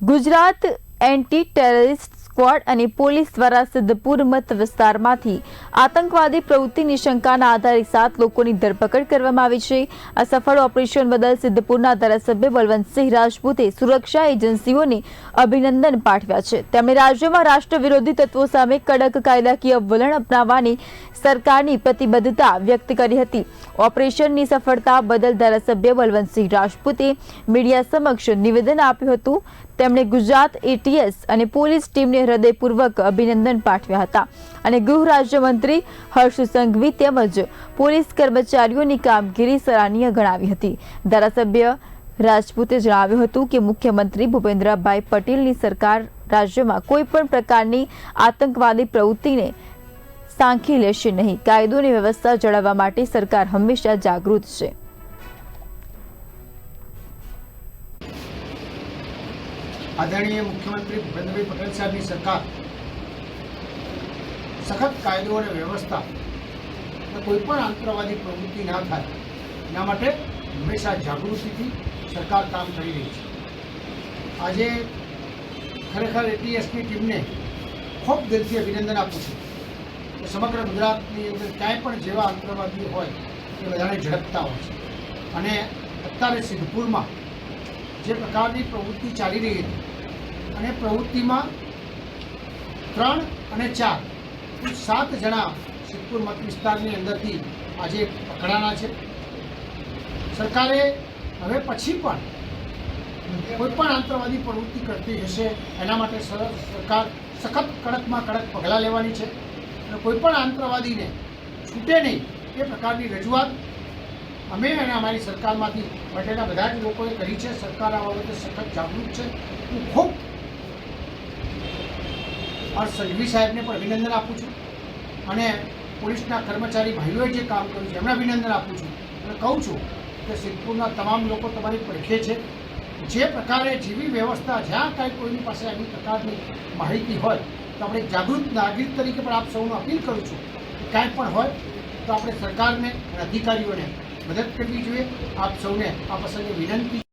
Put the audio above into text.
Gujarat anti terrorist squad અને police દ્વારા સિદ્ધપુર મત વિસ્તારમાંથી આતંકવાદી પ્રવૃત્તિની શંકાના આધારે 7 લોકોની ધરપકડ કરવામાં આવી છે। આ સફળ ઓપરેશન બદલ સિદ્ધપુરના ધારાસભ્ય બલવંતસિંહ રાજપૂતે સુરક્ષા એજન્સીઓને અભિનંદન પાઠવ્યા છે। તેમણે રાજ્યમાં રાષ્ટ્ર વિરોધી તત્વો સામે કડક કાયદાકીય વલણ અપનાવવાની સરકારની પ્રતિબદ્ધતા વ્યક્ત કરી હતી। ઓપરેશનની સફળતા બદલ ધારાસભ્ય બલવંતસિંહ રાજપૂતે મીડિયા સમક્ષ નિવેદન આપ્યું હતું। તેમણે ગુજરાત એટીએસ અને પોલીસ ટીમને હૃદયપૂર્વક અભિનંદન પાઠવ્યા હતા અને ગૃહ રાજ્યમંત્રી હર્ષ સંઘવી તેમજ પોલીસ કર્મચારીઓની કામગીરી સરાહનીય ગણાવી હતી। ધારાસભ્ય રાજપૂતે જણાવ્યું હતું કે મુખ્યમંત્રી ભૂપેન્દ્રભાઈ પટેલની સરકાર રાજ્યમાં કોઈપણ પ્રકારની આતંકવાદી પ્રવૃત્તિને સાંખી લેશે નહીં। કાયદો અને વ્યવસ્થા જાળવવા માટે સરકાર હંમેશા જાગૃત છે। आदरणीय मुख्यमंत्री भूपेन्द्रभाई पटेल साहब की सरकार सखत कायदो और व्यवस्था कोईपण आतंकवादी प्रवृत्ति ना थाय एना माटे हमेशा जागृति थी सरकार काम करी रही है। आज खरेखर एटीएस की टीम ने खूब दिल से अभिनंदन आपू छूं। समग्र गुजरात अंदर क्या जेवा आतंकवादी होय ए बधाने झड़पता होय छे अने अत्यारे सिद्धपुर में जे प्रकार की प्रवृत्ति चाली रही थी અને પ્રવૃત્તિમાં 3 અને 4 કુલ 7 જણા સિદ્ધપુર મત વિસ્તારની અંદરથી આજે પકડાના છે। સરકારે હવે પછી પણ કોઈપણ આતંકવાદી પ્રવૃત્તિ કરતી હશે એના માટે સરકાર સખત કડકમાં કડક પગલાં લેવાની છે અને કોઈપણ આતંકવાદીને છૂટે નહીં એ પ્રકારની રજૂઆત અમે અને અમારી સરકારમાંથી પટેલના બધા જ લોકોએ કરી છે। સરકાર આ બાબતે સખત જાગૃત છે। હું ખૂબ और संघवी साहेब ने अभिनंदन आपू छूँ और पुलिसना कर्मचारी भाईओ जे काम कर्युं छे एमने अभिनंदन आपू छूँ और कहूँ छूँ कि सिद्धपुरना तमाम लोग तमारी પડખે છે। जे प्रकारे जीवी व्यवस्था ज्यां कांई कोईनी पासे आवी प्रकारनी माहिती होय तो आपणे जागृत नागरिक तरीके पण आप सौने अपील करूँ छूँ कि कांई पण होय तो आपणे सरकारने अने अधिकारीओने मदद करवी जोईए। आप सौने आ प्रसंगे विनंती।